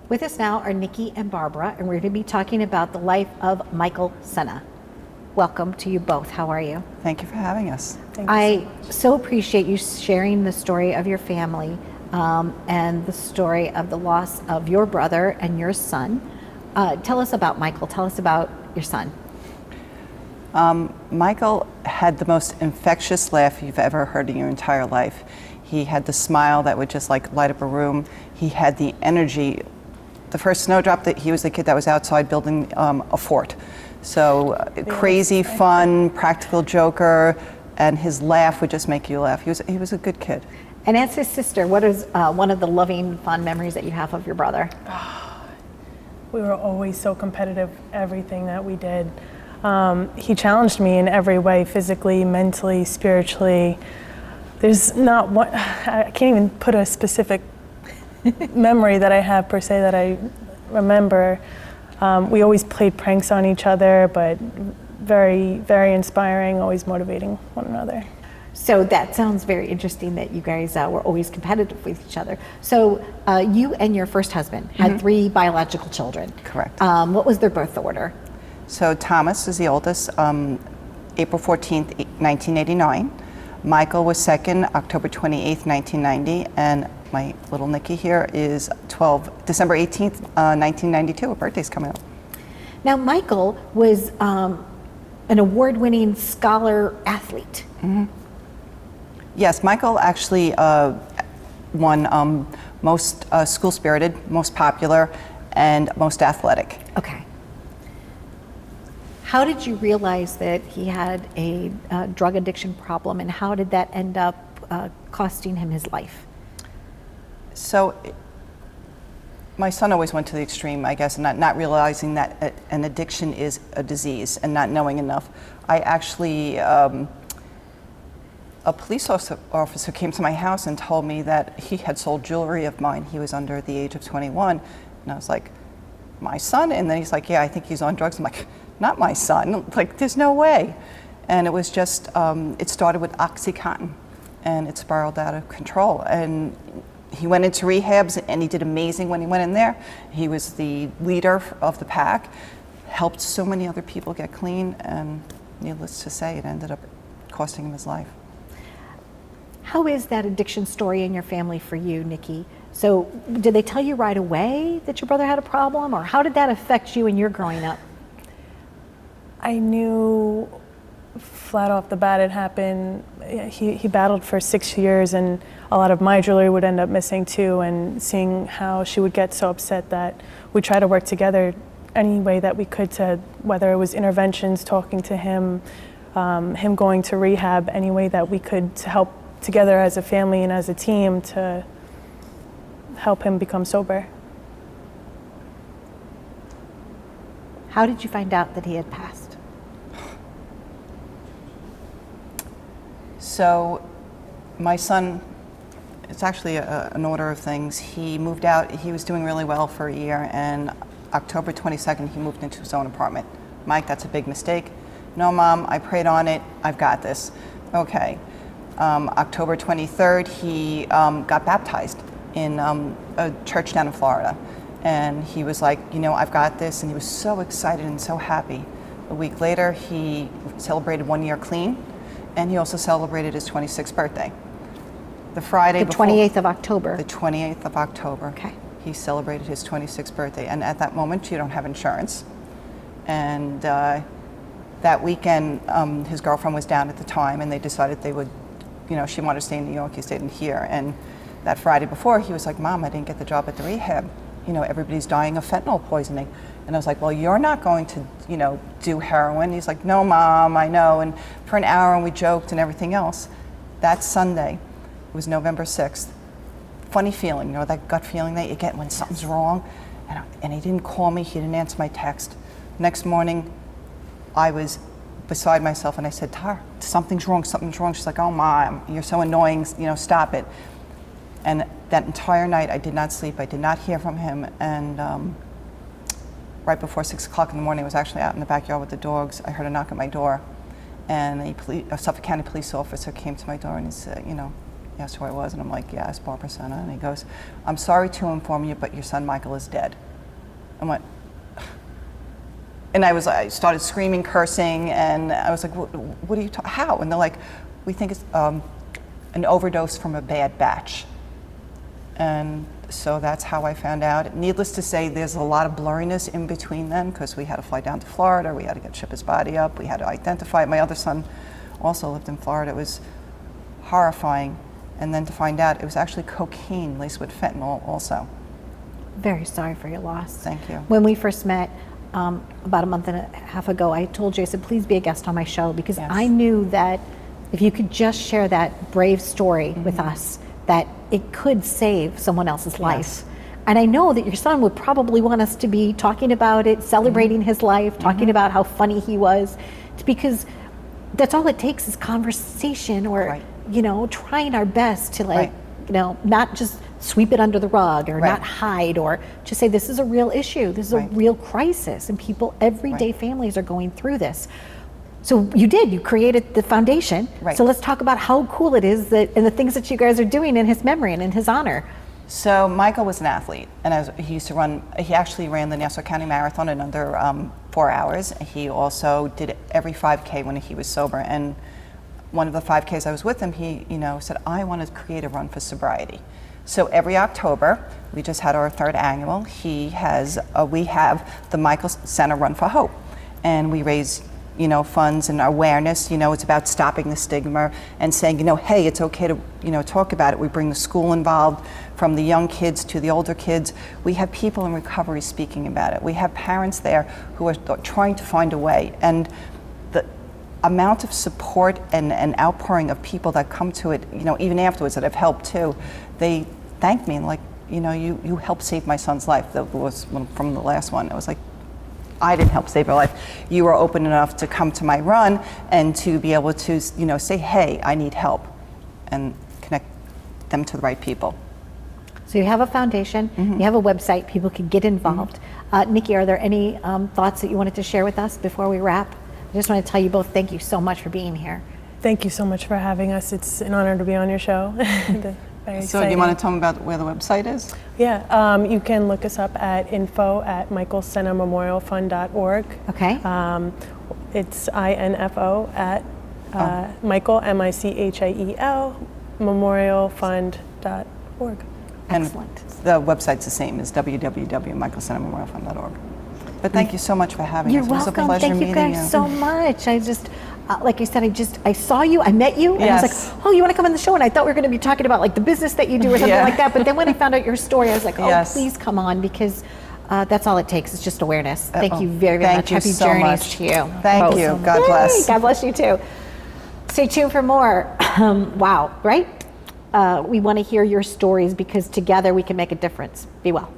With us now are Nikki and Barbara, and we're going to be talking about the life of Michael Sena. Welcome to you both. How are you? Thank you for having us. I so appreciate you sharing the story of your family and the story of the loss of your brother and your son. Tell us about Michael. Tell us about your son. Michael had the most infectious laugh you've ever heard in your entire life. He had the smile that would just like light up a room. He had the energy. The first snowdrop, that he was the kid that was outside building a fort. So crazy, fun, practical joker, and his laugh would just make you laugh. He was a good kid. And as his sister, what is one of the loving, fond memories that you have of your brother? We were always so competitive, everything that we did. He challenged me in every way, physically, mentally, spiritually. There's not one, I can't even put a specific memory that I have per se that I remember. We always played pranks on each other, but very, very inspiring, always motivating one another. So that sounds very interesting that you guys were always competitive with each other. So you and your first husband had three biological children. Correct. What was their birth order? So Thomas is the oldest, April 14th, 1989. Michael was second, October 28th, 1990. And my little Nikki here is December 18th, 1992. Her birthday's coming up. Now, Michael was an award-winning scholar athlete. Yes, Michael actually won most school-spirited, most popular, and most athletic. Okay. How did you realize that he had a drug addiction problem, and how did that end up costing him his life? So my son always went to the extreme, I guess, not realizing that an addiction is a disease and not knowing enough. I actually, a police officer came to my house and told me that he had sold jewelry of mine. He was under the age of 21. And I was like, my son? And then he's like, yeah, I think he's on drugs. I'm like, not my son. Like, there's no way. And it was just, it started with OxyContin, and it spiraled out of control. And he went into rehabs, and he did amazing when he went in there. He was the leader of the pack, helped so many other people get clean, and needless to say, it ended up costing him his life. How is that addiction story in your family for you, Nikki? So did they tell you right away that your brother had a problem, or how did that affect you when you're growing up? I knew flat off the bat it happened. He battled for 6 years, and a lot of my jewelry would end up missing too, and seeing how she would get so upset that we try to work together any way that we could, to whether it was interventions, talking to him, him going to rehab, any way that we could to help together as a family and as a team to help him become sober. How did you find out that he had passed? So my son, it's actually an order of things. He moved out, he was doing really well for a year, and October 22nd, he moved into his own apartment. Mike, that's a big mistake. No, Mom, I prayed on it, I've got this. Okay. October 23rd, he got baptized in a church down in Florida. And he was like, you know, I've got this, and he was so excited and so happy. A week later, he celebrated 1 year clean, and he also celebrated his 26th birthday. The Friday before, 28th of October. The 28th of October. Okay. He celebrated his 26th birthday, and at that moment, you don't have insurance. And that weekend, his girlfriend was down at the time, and they decided they would, you know, she wanted to stay in New York, he stayed in here. And that Friday before, he was like, Mom, I didn't get the job at the rehab. You know, everybody's dying of fentanyl poisoning. And I was like, well, you're not going to, you know, do heroin. He's like, no, Mom, I know. And for an hour, and we joked and everything else. That Sunday, it was November 6th. Funny feeling, you know, that gut feeling that you get when something's wrong. And he didn't call me, he didn't answer my text. Next morning, I was beside myself, and I said, Tar, something's wrong, something's wrong. She's like, oh, Mom, you're so annoying, you know, stop it. And that entire night, I did not sleep. I did not hear from him. And right before 6 o'clock in the morning, I was actually out in the backyard with the dogs. I heard a knock at my door, and a Suffolk County police officer came to my door, and he said, you know, asked who I was, and I'm like, yes, Barbara Sena. And he goes, I'm sorry to inform you, but your son Michael is dead. I went, and I started screaming, cursing, and I was like, what are you talking, how? And they're like, we think it's an overdose from a bad batch. And so that's how I found out. Needless to say, there's a lot of blurriness in between them, because we had to fly down to Florida, we had to ship his body up, we had to identify it. My other son also lived in Florida. It was horrifying. And then to find out it was actually cocaine laced with fentanyl also. Very sorry for your loss. Thank you. When we first met about a month and a half ago, I told you, I said, please be a guest on my show, because Yes. I knew that if you could just share that brave story with us, that it could save someone else's life. And I know that your son would probably want us to be talking about it, celebrating his life, talking about how funny he was, because that's all it takes is conversation, or Right. you know, trying our best to, like, Right. you know, not just sweep it under the rug, or Right. not hide, or just say this is a real issue, this is Right. a real crisis, and people, everyday Right. families are going through this. So you created the foundation. Right. So let's talk about how cool it is that, and the things that you guys are doing in his memory and in his honor. So Michael was an athlete, and he used to run, he actually ran the Nassau County Marathon in under 4 hours. He also did every 5K when he was sober. And one of the 5Ks I was with him, he said, I want to create a run for sobriety. So every October, we just had our 3rd annual, we have the Michael Sena Run for Hope. And we raise funds and awareness. It's about stopping the stigma and saying, hey, it's okay to, talk about it. We bring the school involved, from the young kids to the older kids. We have people in recovery speaking about it. We have parents there who are trying to find a way. And the amount of support and outpouring of people that come to it, even afterwards, that have helped too, they thank me and like, you helped save my son's life. That was from the last one. It was like, I didn't help save your life. You were open enough to come to my run and to be able to, say, hey, I need help, and connect them to the right people. So you have a foundation, you have a website, people can get involved. Nikki, are there any thoughts that you wanted to share with us before we wrap? I just want to tell you both, thank you so much for being here. Thank you so much for having us. It's an honor to be on your show. Very So do you want to tell them about where the website is? Yeah, you can look us up at info@michaelsenamemorialfund.org. Okay. It's info at Michael, MICHAEL, memorialfund.org. Excellent. The website's the same as www.michaelsenamemorialfund.org. But thank you so much for having You're us. It was welcome. a pleasure Thank you meeting guys so much. I just, like I said, I saw you, I met you, and I was Yes. like, oh, you want to come on the show? And I thought we were going to be talking about like the business that you do or something Yeah. like that. But then when I found out your story, I was like, oh, Yes. please come on, because that's all it takes is just awareness. Thank you very, very Thank much. you Happy so journeys much. to you. Thank both. you. God Yay. bless. God bless you too. Stay tuned for more. Wow, right? We want to hear your stories, because together we can make a difference. Be well.